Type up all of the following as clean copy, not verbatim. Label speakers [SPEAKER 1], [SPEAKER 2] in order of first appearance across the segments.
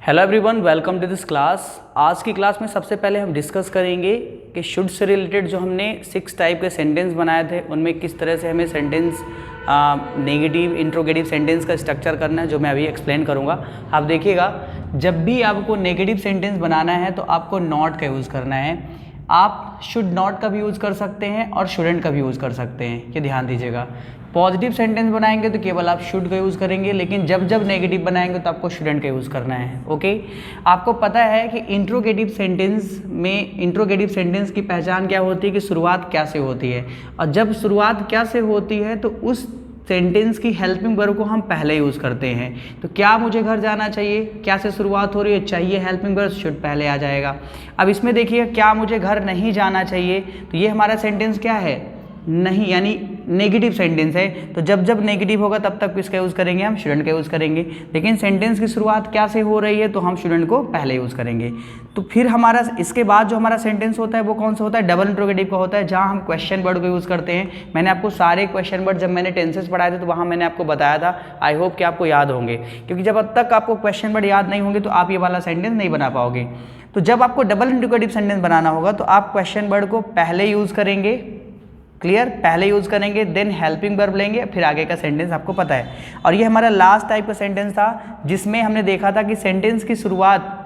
[SPEAKER 1] Hello everyone, welcome to this class. आज की class में सबसे पहले हम डिस्कस करेंगे कि शुड से रिलेटेड जो हमने 6 टाइप के सेंटेंस बनाए थे उनमें किस तरह से हमें सेंटेंस नेगेटिव इंट्रोगेटिव सेंटेंस का स्ट्रक्चर करना है, जो मैं अभी एक्सप्लेन करूंगा। आप देखिएगा, जब भी आपको नेगेटिव सेंटेंस बनाना है तो आपको नॉट का यूज़ करना है। आप शुड नॉट का भी यूज़ कर सकते हैं और शुडेंट का भी यूज़ कर सकते हैं, ये ध्यान दीजिएगा। पॉजिटिव सेंटेंस बनाएंगे तो केवल आप शुड का यूज़ करेंगे, लेकिन जब जब नेगेटिव बनाएंगे तो आपको शुडेंट का यूज़ करना है। ओके, आपको पता है कि इंट्रोगेटिव सेंटेंस की पहचान क्या होती है कि शुरुआत क्या से होती है, और जब शुरुआत क्या से होती है तो उस सेंटेंस की हेल्पिंग वर्ब को हम पहले यूज़ करते हैं। तो क्या मुझे घर जाना चाहिए, क्या से शुरुआत हो रही है, चाहिए हेल्पिंग वर्ब, शुड पहले आ जाएगा। अब इसमें देखिए, क्या मुझे घर नहीं जाना चाहिए, तो ये हमारा सेंटेंस क्या है, नहीं, यानी नेगेटिव सेंटेंस है। तो जब जब नेगेटिव होगा तब तक किसका यूज़ करेंगे, हम स्टूडेंट का यूज़ करेंगे। लेकिन सेंटेंस की शुरुआत क्या से हो रही है तो हम स्टूडेंट को पहले यूज़ करेंगे। तो फिर हमारा इसके बाद जो हमारा सेंटेंस होता है वो कौन सा होता है, डबल इंट्रोगेटिव का होता है, जहाँ हम क्वेश्चन वर्ड को यूज़ करते हैं। मैंने आपको सारे क्वेश्चन वर्ड जब मैंने टेंसेस पढ़ाए थे तो वहाँ मैंने आपको बताया था। आई होप कि आपको याद होंगे, क्योंकि जब अब तक आपको क्वेश्चन वर्ड याद नहीं होंगे तो आप ये वाला सेंटेंस नहीं बना पाओगे। तो जब आपको डबल इंट्रोगेटिव सेंटेंस बनाना होगा तो आप क्वेश्चन वर्ड को पहले यूज़ करेंगे, क्लियर, पहले यूज़ करेंगे, देन हेल्पिंग वर्ब लेंगे, फिर आगे का सेंटेंस आपको पता है। और ये हमारा लास्ट टाइप का सेंटेंस था जिसमें हमने देखा था कि सेंटेंस की शुरुआत,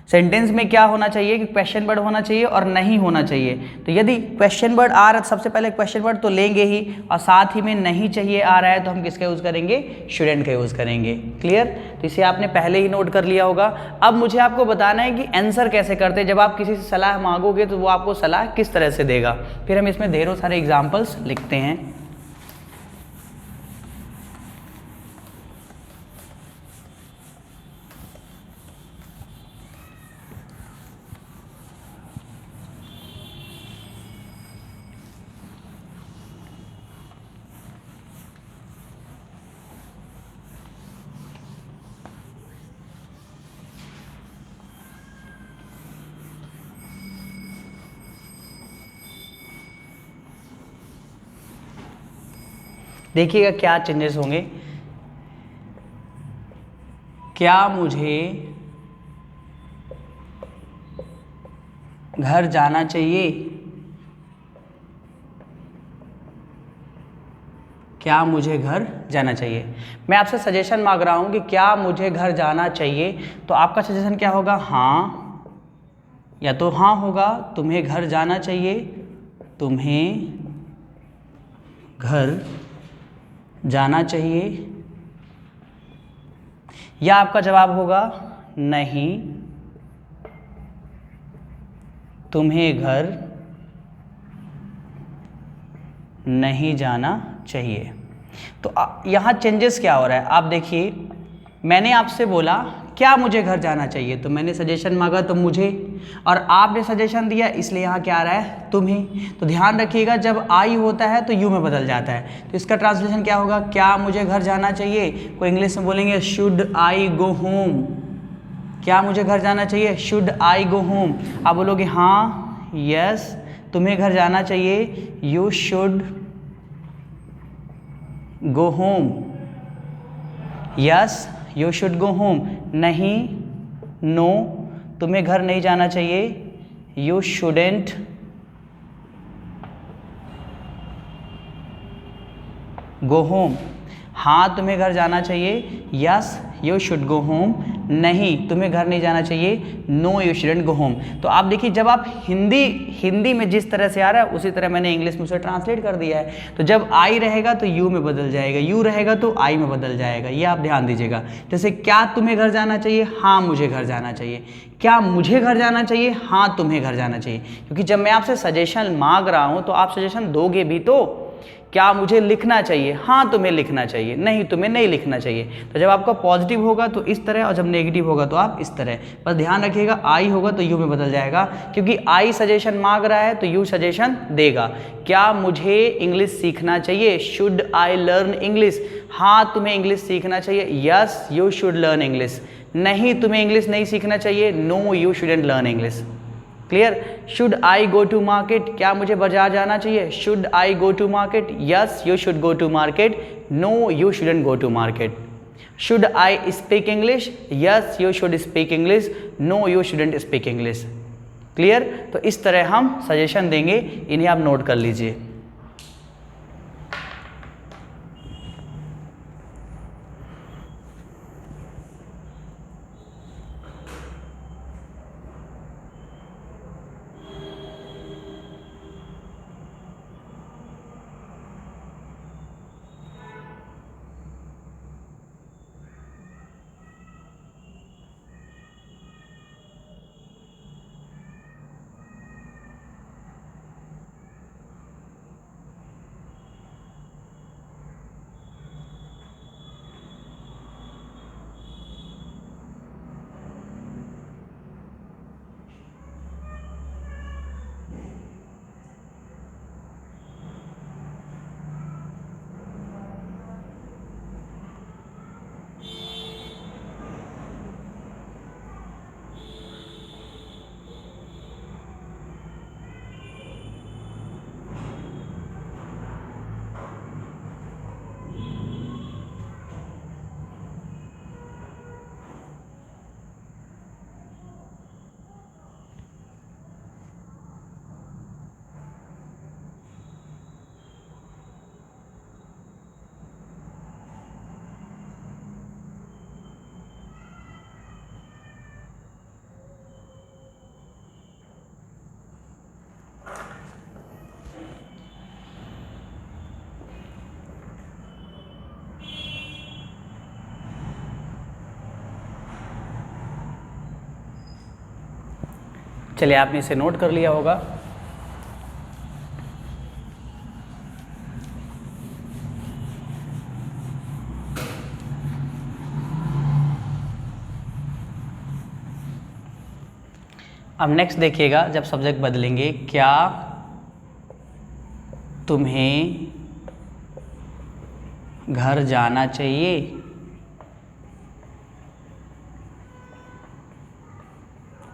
[SPEAKER 1] सेंटेंस में क्या होना चाहिए कि क्वेश्चन वर्ड होना चाहिए और नहीं होना चाहिए। तो यदि क्वेश्चन वर्ड आ रहा है, सबसे पहले क्वेश्चन वर्ड तो लेंगे ही, और साथ ही में नहीं चाहिए आ रहा है तो हम किसका यूज़ करेंगे, शुडेंट का यूज़ करेंगे। क्लियर, तो इसे आपने पहले ही नोट कर लिया होगा। अब मुझे आपको बताना है कि आंसर कैसे करते हैं। जब आप किसी से सलाह मांगोगे तो वो आपको सलाह किस तरह से देगा। फिर हम इसमें ढेरों सारे एग्जाम्पल्स लिखते हैं। देखिएगा क्या चेंजेस होंगे। क्या मुझे घर जाना चाहिए, क्या मुझे घर जाना चाहिए। मैं आपसे सजेशन मांग रहा हूं कि क्या मुझे घर जाना चाहिए, तो आपका सजेशन क्या होगा, हाँ, या तो हाँ होगा, तुम्हें घर जाना चाहिए, तुम्हें घर जाना चाहिए, या आपका जवाब होगा नहीं, तुम्हें घर नहीं जाना चाहिए। तो यहाँ चेंजेस क्या हो रहा है, आप देखिए, मैंने आपसे बोला क्या मुझे घर जाना चाहिए, तो मैंने सजेशन मांगा तो मुझे, और आपने सजेशन दिया, इसलिए यहाँ क्या आ रहा है, तुम्हें। तो ध्यान रखिएगा, जब आई होता है तो यू में बदल जाता है। तो इसका ट्रांसलेशन क्या होगा, क्या मुझे घर जाना चाहिए, कोई इंग्लिश में बोलेंगे शुड आई गो होम, क्या मुझे घर जाना चाहिए, शुड आई गो होम। आप बोलोगे हाँ, यस, तुम्हें घर जाना चाहिए, you should go home, yes you should go home. नहीं, नो, तुम्हें घर नहीं जाना चाहिए, यू शुडेंट गो होम। हाँ, तुम्हें घर जाना चाहिए, yes you should go home. नहीं, तुम्हें घर नहीं जाना चाहिए, no you shouldn't go home. तो आप देखिए, जब आप हिंदी में जिस तरह से आ रहा है उसी तरह मैंने इंग्लिश में उसे ट्रांसलेट कर दिया है। तो जब आई रहेगा तो यू में बदल जाएगा, यू रहेगा तो आई में बदल जाएगा, ये आप ध्यान दीजिएगा। जैसे क्या तुम्हें घर जाना चाहिए, हाँ मुझे घर जाना चाहिए। क्या मुझे घर जाना चाहिए, हाँ तुम्हें घर जाना चाहिए। क्योंकि जब मैं आपसे सजेशन मांग रहा हूँ तो आप सजेशन दोगे भी। तो क्या मुझे लिखना चाहिए, हाँ तुम्हें लिखना चाहिए, नहीं तुम्हें नहीं लिखना चाहिए। तो जब आपका पॉजिटिव होगा तो इस तरह, और जब नेगेटिव होगा तो आप इस तरह। बस ध्यान रखिएगा, आई होगा तो यू में बदल जाएगा, क्योंकि आई सजेशन मांग रहा है तो यू सजेशन देगा। क्या मुझे इंग्लिश सीखना चाहिए, शुड आई लर्न इंग्लिश, हाँ तुम्हें इंग्लिश सीखना चाहिए, yes you should learn English. नहीं, तुम्हें इंग्लिश नहीं सीखना चाहिए, no you shouldn't learn English. Clear. Should I go to market, क्या मुझे बाजार जाना चाहिए? Should I go to market? Yes you should go to market, no you shouldn't go to market. Should I speak English? Yes you should speak English, no you shouldn't speak English. Clear? तो इस तरह हम suggestion देंगे, इन्हें आप note कर लीजिए। चलिए, आपने इसे नोट कर लिया होगा। अब नेक्स्ट देखिएगा, जब सब्जेक्ट बदलेंगे, क्या तुम्हें घर जाना चाहिए?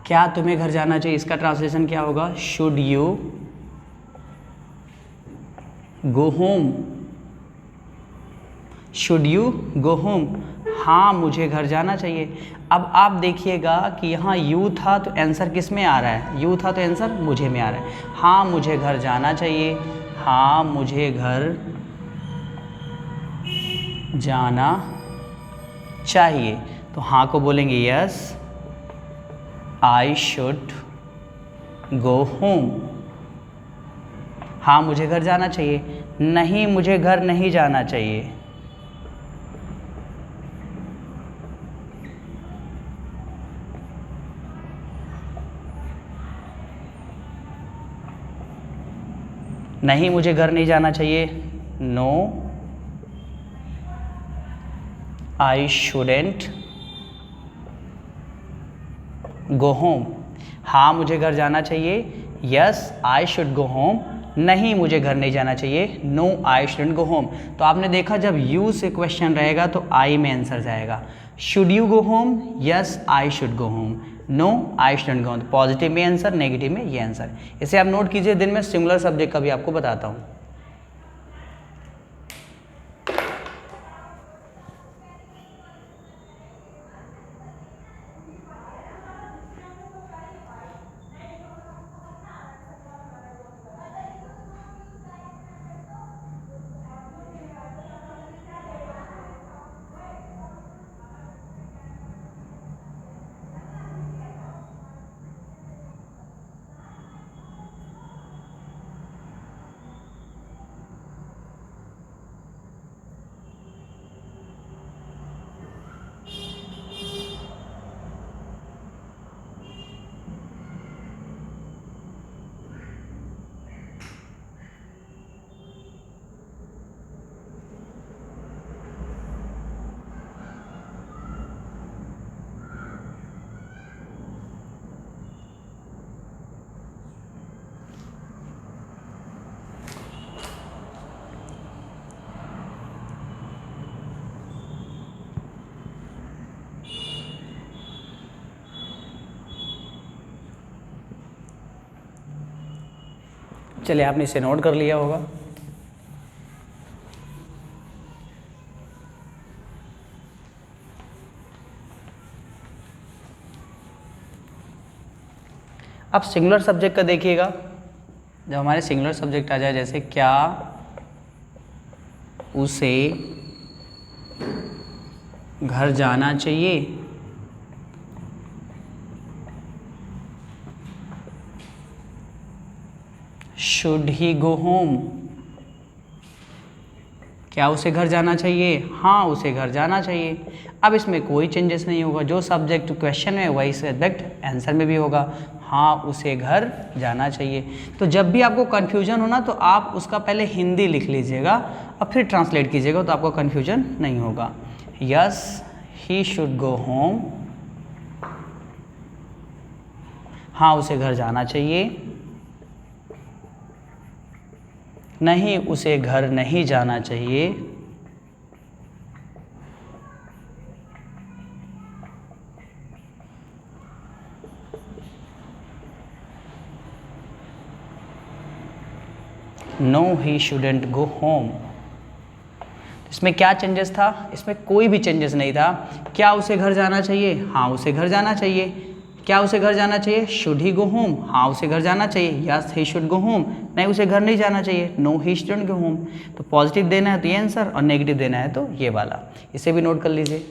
[SPEAKER 1] क्या तुम्हें घर जाना चाहिए, इसका ट्रांसलेशन क्या होगा? Should you go home? Should you go home? हाँ, मुझे घर जाना चाहिए। अब आप देखिएगा कि यहाँ यू था तो आंसर किस में आ रहा है? यू था तो आंसर मुझे में आ रहा है। हाँ, मुझे घर जाना चाहिए, हाँ मुझे घर जाना चाहिए। तो हाँ को बोलेंगे yes I should go home. हाँ, मुझे घर जाना चाहिए। नहीं, मुझे घर नहीं जाना चाहिए। नहीं, मुझे घर नहीं जाना चाहिए। No I shouldn't go home. हाँ, मुझे घर जाना चाहिए। Yes I should go home. नहीं, मुझे घर नहीं जाना चाहिए। No I shouldn't go home. तो आपने देखा, जब यू से क्वेश्चन रहेगा तो आई में आंसर जाएगा। Should you go home? Yes I should go home. No I shouldn't go home. Positive में आंसर, नेगेटिव में ये आंसर। इसे आप नोट कीजिए। दिन में सिंगुलर सब्जेक्ट का भी आपको बताता हूँ। चलिए, आपने इसे नोट कर लिया होगा। अब सिंगुलर सब्जेक्ट का देखिएगा, जब हमारे सिंगुलर सब्जेक्ट आ जाए, जैसे क्या उसे घर जाना चाहिए, शुड ही गो होम, क्या उसे घर जाना चाहिए, हाँ उसे घर जाना चाहिए। अब इसमें कोई चेंजेस नहीं होगा, जो सब्जेक्ट क्वेश्चन में वही सब्जेक्ट आंसर में भी होगा, हाँ उसे घर जाना चाहिए। तो जब भी आपको कन्फ्यूजन हो ना, तो आप उसका पहले हिंदी लिख लीजिएगा और फिर ट्रांसलेट कीजिएगा, तो आपको कन्फ्यूजन नहीं होगा। Yes he should go home, हाँ उसे घर जाना चाहिए, नहीं उसे घर नहीं जाना चाहिए, नो ही शुडेंट गो होम। इसमें क्या चेंजेस था, इसमें कोई भी चेंजेस नहीं था। क्या उसे घर जाना चाहिए, हाँ उसे घर जाना चाहिए। क्या उसे घर जाना चाहिए, शुड ही गो होम, हाँ उसे घर जाना चाहिए। Yes he should go home, नहीं उसे घर नहीं जाना चाहिए, no he shouldn't go home. तो पॉजिटिव देना है तो ये आंसर, और नेगेटिव देना है तो ये वाला। इसे भी नोट कर लीजिए।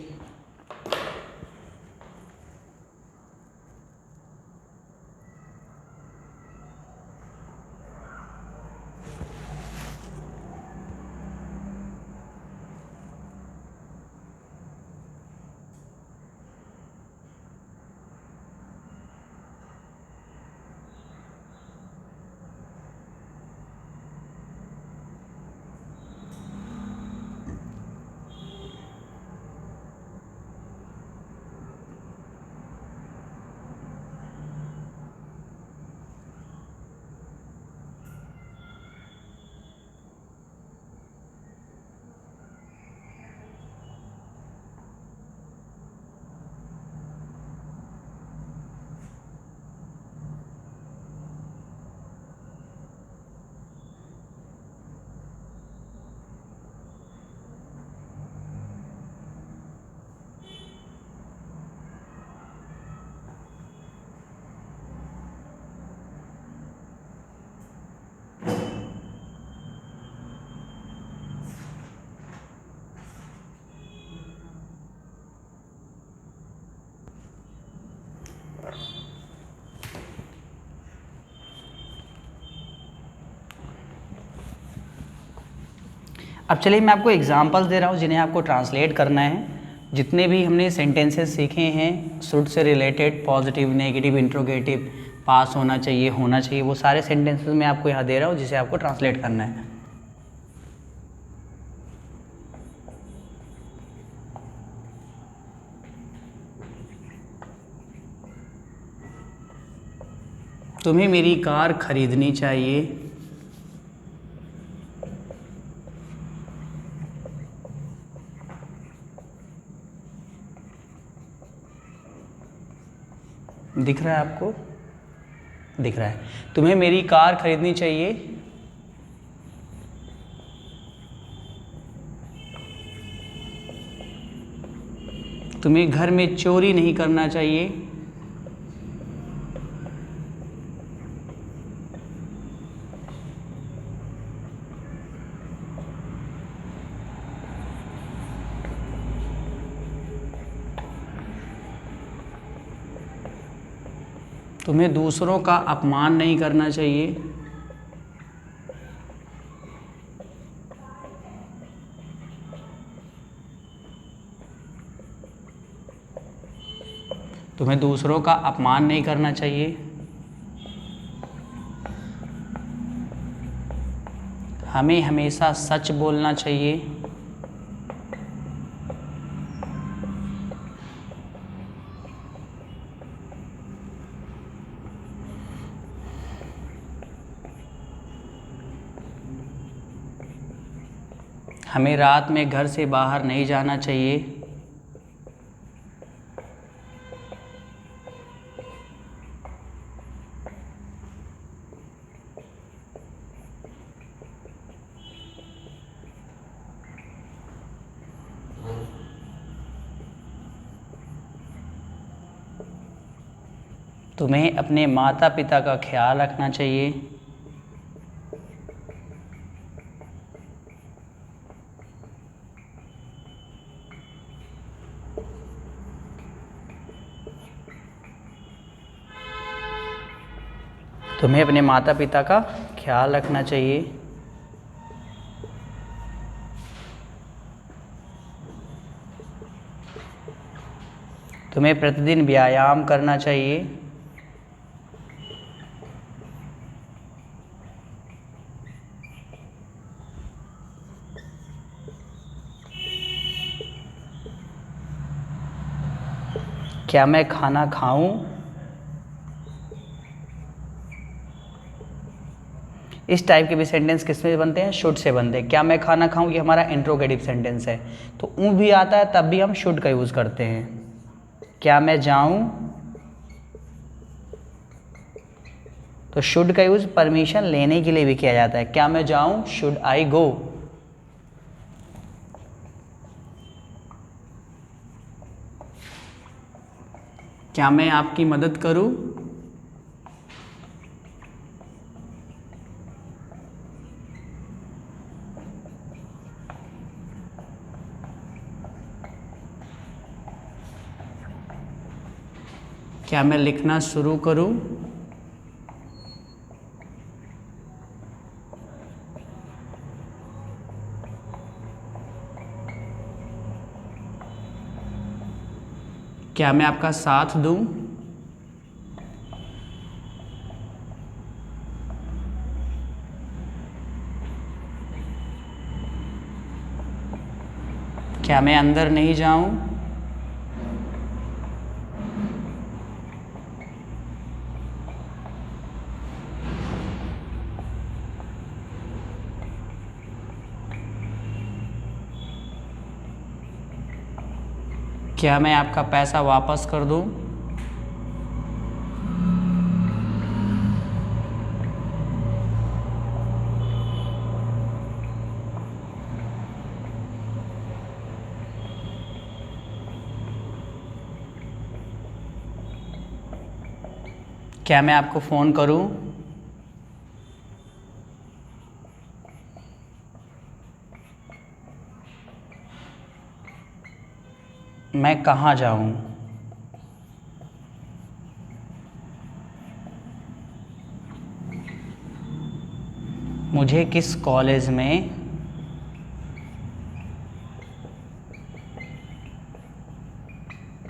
[SPEAKER 1] अब चलिए मैं आपको एग्जांपल्स दे रहा हूँ जिन्हें आपको ट्रांसलेट करना है। जितने भी हमने सेंटेंसेस सीखे हैं शुड से related, positive, negative, interrogative, pass होना चाहिए, वो सारे सेंटेंसेस मैं आपको यहाँ दे रहा हूँ जिसे आपको ट्रांसलेट करना है। तुम्हें मेरी कार खरीदनी चाहिए, दिख रहा है आपको, दिख रहा है। तुम्हें मेरी कार खरीदनी चाहिए, तुम्हें घर में चोरी नहीं करना चाहिए, तुम्हें दूसरों का अपमान नहीं करना चाहिए, तुम्हें दूसरों का अपमान नहीं करना चाहिए, हमें हमेशा सच बोलना चाहिए, हमें रात में घर से बाहर नहीं जाना चाहिए, तुम्हें अपने माता पिता का ख्याल रखना चाहिए। तुम्हें अपने माता पिता का ख्याल रखना चाहिए। तुम्हें प्रतिदिन व्यायाम करना चाहिए। क्या मैं खाना खाऊं? इस टाइप के भी सेंटेंस किस में बनते हैं? शुड से बनते हैं। क्या मैं खाना खाऊं, ये हमारा इंट्रोगेटिव सेंटेंस है, तो ऊ भी आता है तब भी हम शुड का यूज़ करते हैं। क्या मैं जाऊं, तो शुड का यूज़ परमिशन लेने के लिए भी किया जाता है। क्या मैं जाऊं, शुड आई गो। क्या मैं आपकी मदद करूं, क्या मैं लिखना शुरू करूं, क्या मैं आपका साथ दूं, क्या मैं अंदर नहीं जाऊं, क्या मैं आपका पैसा वापस कर दूं, क्या मैं आपको फ़ोन करूं, मैं कहाँ जाऊं, मुझे किस कॉलेज में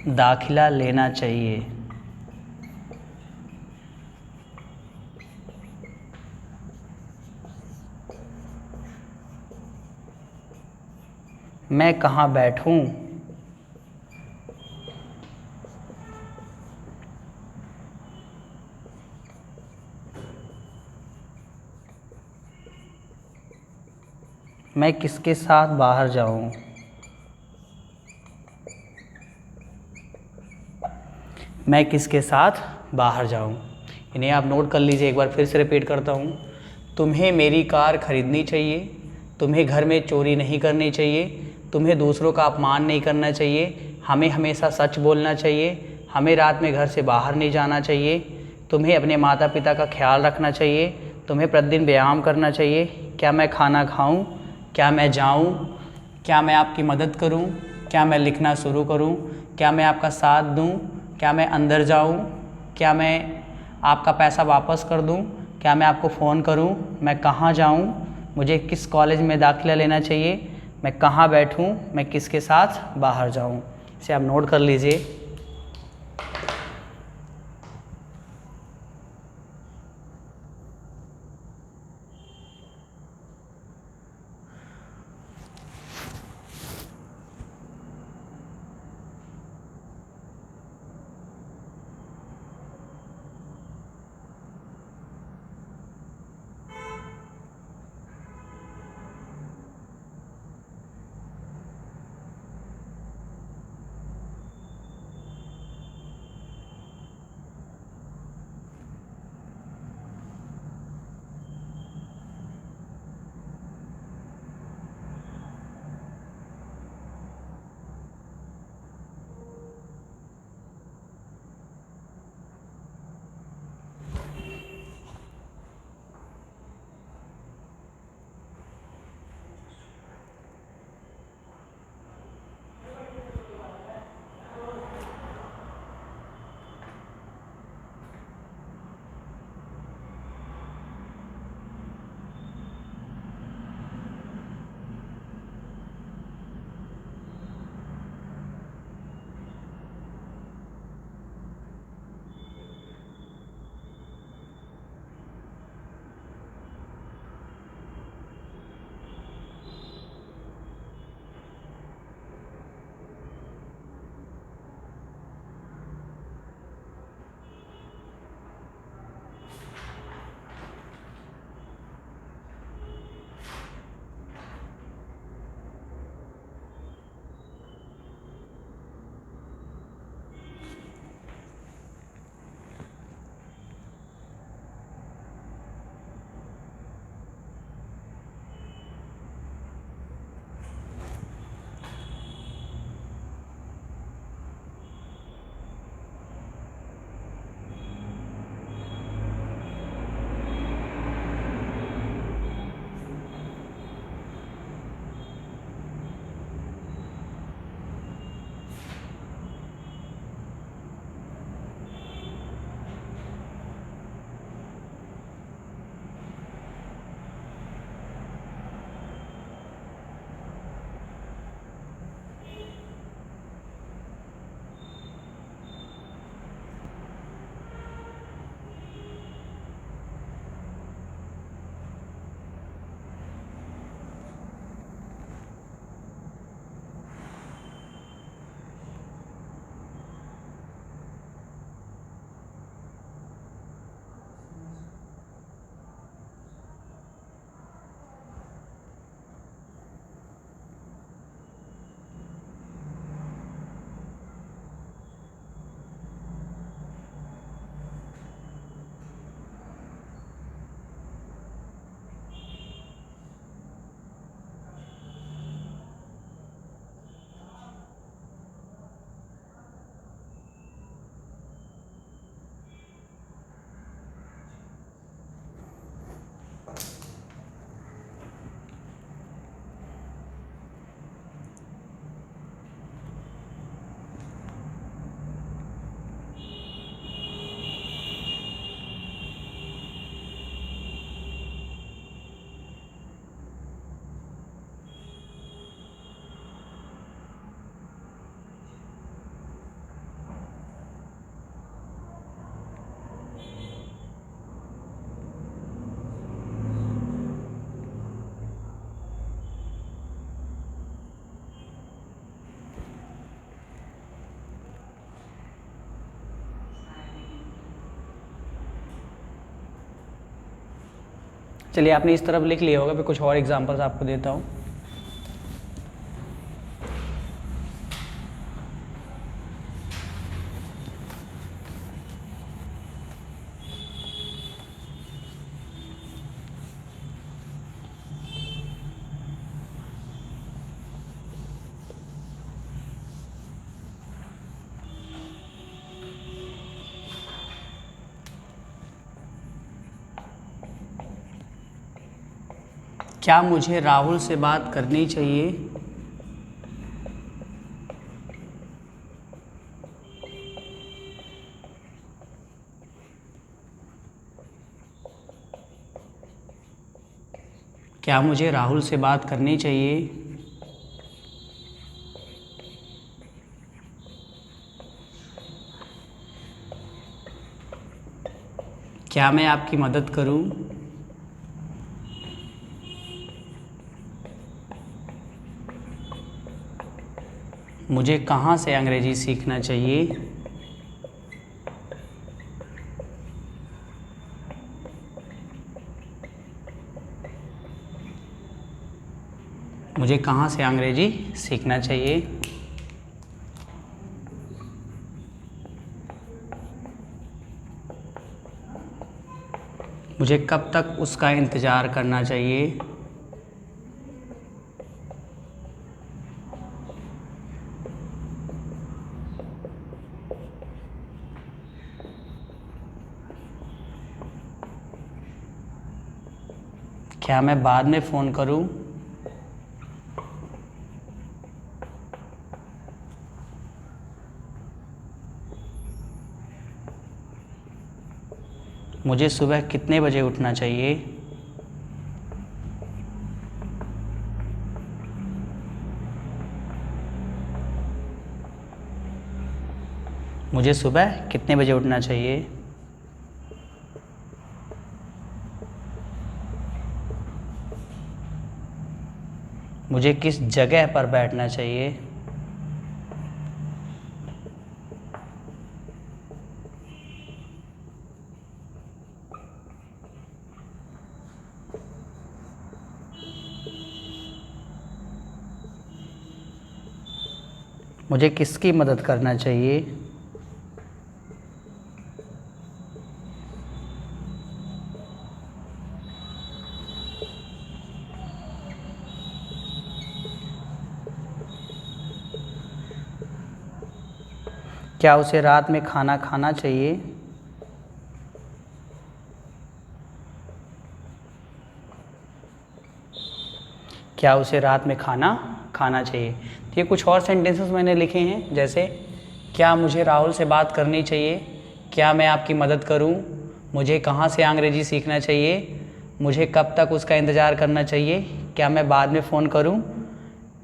[SPEAKER 1] दाखिला लेना चाहिए। मैं कहाँ बैठूं, मैं किसके साथ बाहर जाऊं। मैं किसके साथ बाहर जाऊं। इन्हें आप नोट कर लीजिए, एक बार फिर से रिपीट करता हूं। तुम्हें मेरी कार खरीदनी चाहिए, तुम्हें घर में चोरी नहीं करनी चाहिए, तुम्हें दूसरों का अपमान नहीं करना चाहिए, हमें हमेशा सच बोलना चाहिए, हमें रात में घर से बाहर नहीं जाना चाहिए, तुम्हें अपने माता पिता का ख्याल रखना चाहिए, तुम्हें प्रतिदिन व्यायाम करना चाहिए, क्या मैं खाना खाऊं, क्या मैं जाऊं, क्या मैं आपकी मदद करूं, क्या मैं लिखना शुरू करूं, क्या मैं आपका साथ दूं, क्या मैं अंदर जाऊं, क्या मैं आपका पैसा वापस कर दूं, क्या मैं आपको फ़ोन करूं, मैं कहाँ जाऊं, मुझे किस कॉलेज में दाखिला लेना चाहिए, मैं कहाँ बैठूं, मैं किसके साथ बाहर जाऊं। इसे आप नोट कर लीजिए। चलिए आपने इस तरफ लिख लिया होगा, मैं कुछ और एग्जांपल्स आपको देता हूँ। क्या मुझे राहुल से बात करनी चाहिए? क्या मुझे राहुल से बात करनी चाहिए? क्या मैं आपकी मदद करूं? मुझे कहाँ से अंग्रेजी सीखना चाहिए? मुझे कहाँ से अंग्रेजी सीखना चाहिए? मुझे कब तक उसका इंतज़ार करना चाहिए? क्या मैं बाद में फ़ोन करूं? मुझे सुबह कितने बजे उठना चाहिए? मुझे सुबह कितने बजे उठना चाहिए? मुझे किस जगह पर बैठना चाहिए? मुझे किसकी मदद करना चाहिए? क्या उसे रात में खाना खाना चाहिए? क्या उसे रात में खाना खाना चाहिए? तो ये कुछ और सेंटेंसेस मैंने लिखे हैं, जैसे क्या मुझे राहुल से बात करनी चाहिए? क्या मैं आपकी मदद करूं? मुझे कहाँ से अंग्रेजी सीखना चाहिए? मुझे कब तक उसका इंतज़ार करना चाहिए? क्या मैं बाद में फ़ोन करूं?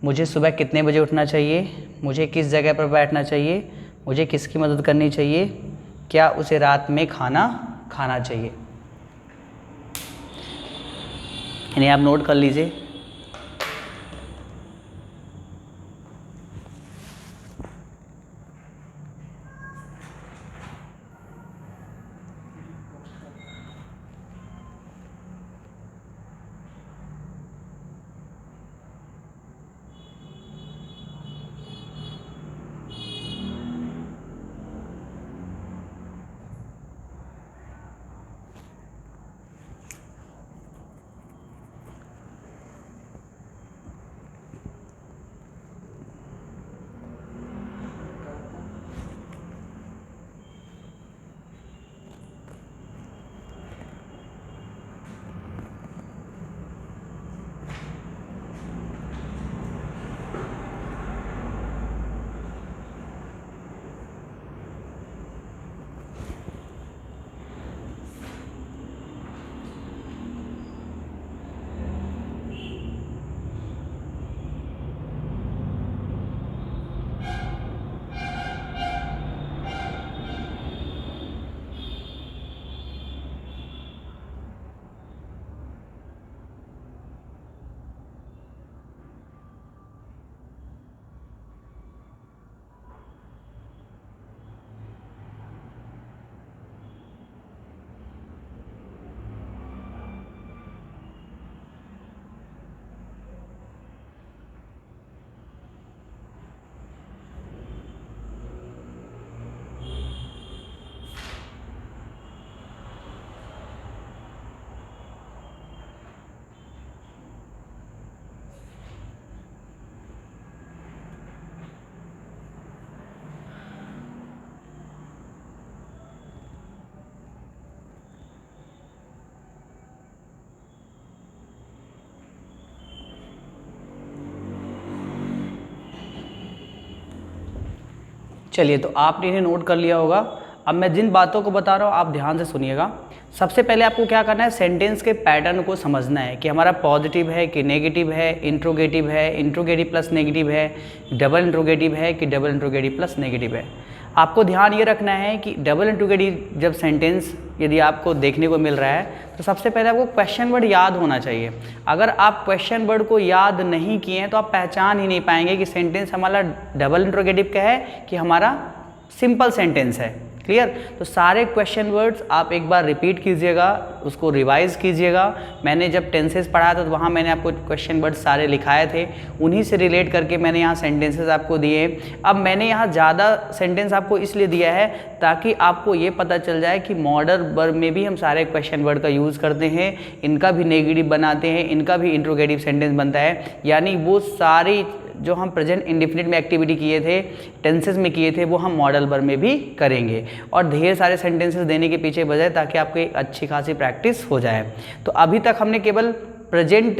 [SPEAKER 1] मुझे सुबह कितने बजे उठना चाहिए? मुझे किस जगह पर बैठना चाहिए? मुझे किसकी मदद करनी चाहिए? क्या उसे रात में खाना खाना चाहिए? इन्हें आप नोट कर लीजिए। चलिए, तो आपने इन्हें नोट कर लिया होगा। अब मैं जिन बातों को बता रहा हूँ आप ध्यान से सुनिएगा। सबसे पहले आपको क्या करना है, सेंटेंस के पैटर्न को समझना है कि हमारा पॉजिटिव है कि नेगेटिव है, इंट्रोगेटिव है, इंट्रोगेटिव प्लस नेगेटिव है, डबल इंट्रोगेटिव है कि डबल इंट्रोगेटिव प्लस नेगेटिव है। आपको ध्यान ये रखना है कि डबल इंट्रोगेटिव जब सेंटेंस यदि आपको देखने को मिल रहा है तो सबसे पहले आपको क्वेश्चन वर्ड याद होना चाहिए। अगर आप क्वेश्चन वर्ड को याद नहीं किए हैं तो आप पहचान ही नहीं पाएंगे कि सेंटेंस हमारा डबल इंट्रोगेटिव का है कि हमारा सिंपल सेंटेंस है। क्लियर? तो सारे क्वेश्चन वर्ड्स आप एक बार रिपीट कीजिएगा, उसको रिवाइज कीजिएगा। मैंने जब टेंसेस पढ़ाया था तो वहाँ मैंने आपको क्वेश्चन वर्ड्स सारे लिखाए थे, उन्हीं से रिलेट करके मैंने यहाँ सेंटेंसेस आपको दिए। अब मैंने यहाँ ज़्यादा सेंटेंस आपको इसलिए दिया है ताकि आपको ये पता चल जाए कि मॉडल वर्ब में भी हम सारे क्वेश्चन वर्ड का यूज़ करते हैं, इनका भी नेगेटिव बनाते हैं, इनका भी इंट्रोगेटिव सेंटेंस बनता है। यानी वो सारी जो हम प्रेजेंट इंडेफिनिट में एक्टिविटी किए थे, टेंसेस में किए थे, वो हम मॉडल वर्ब में भी करेंगे। और ढेर सारे सेंटेंसेस देने के पीछे वजह ताकि आपको एक अच्छी खासी प्रैक्टिस हो जाए। तो अभी तक हमने केवल प्रेजेंट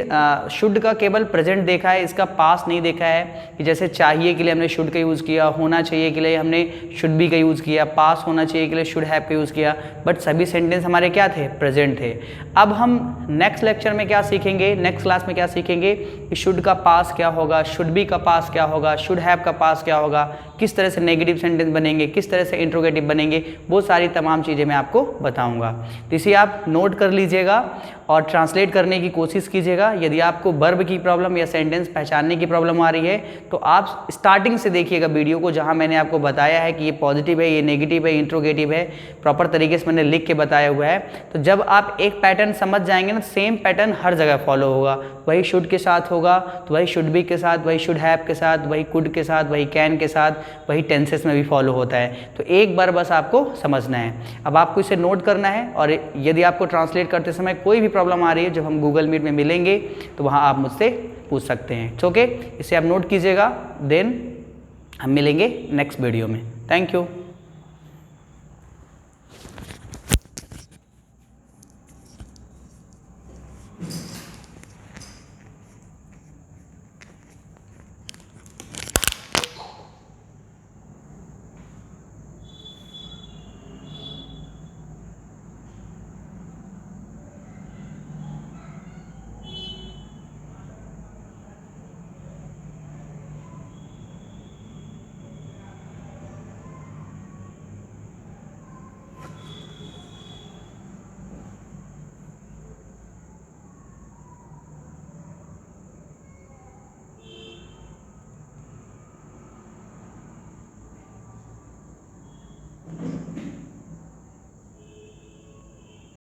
[SPEAKER 1] शुड का केवल प्रेजेंट देखा है, इसका पास नहीं देखा है कि जैसे चाहिए के लिए हमने शुड का यूज़ किया, होना चाहिए के लिए हमने शुड बी का यूज़ किया, पास होना चाहिए के लिए शुड हैव का यूज़ किया, बट सभी सेंटेंस हमारे क्या थे, प्रेजेंट थे। अब हम नेक्स्ट लेक्चर में क्या सीखेंगे, नेक्स्ट क्लास में क्या सीखेंगे कि शुड का पास क्या होगा, शुड बी का पास क्या होगा, शुड हैव का पास क्या होगा, किस तरह से नेगेटिव सेंटेंस बनेंगे, किस तरह से इंट्रोगेटिव बनेंगे, वो सारी तमाम चीज़ें मैं आपको बताऊंगा। तो इसे आप नोट कर लीजिएगा और ट्रांसलेट करने की कोशिश कीजिएगा। यदि आपको वर्ब की प्रॉब्लम या सेंटेंस पहचानने की प्रॉब्लम आ रही है तो आप स्टार्टिंग से देखिएगा वीडियो को, जहां मैंने आपको बताया है कि ये पॉजिटिव है, ये नेगेटिव है, इंट्रोगेटिव है, प्रॉपर तरीके से मैंने लिख के बताया हुआ है। तो जब आप एक पैटर्न समझ जाएंगे ना, सेम पैटर्न हर जगह फॉलो होगा। वही शुड के साथ होगा तो वही शुड बी के साथ, वही शुड हैव के साथ, वही कुड के साथ, वही कैन के साथ, वही टेंसेस में भी फॉलो होता है। तो एक बार बस आपको समझना है। अब आपको इसे नोट करना है और यदि आपको ट्रांसलेट करते समय कोई भी प्रॉब्लम आ रही है, जब हम गूगल मीट में मिलेंगे तो वहाँ आप मुझसे पूछ सकते हैं। ओके, इसे आप नोट कीजिएगा। देन हम मिलेंगे नेक्स्ट वीडियो में। Thank you.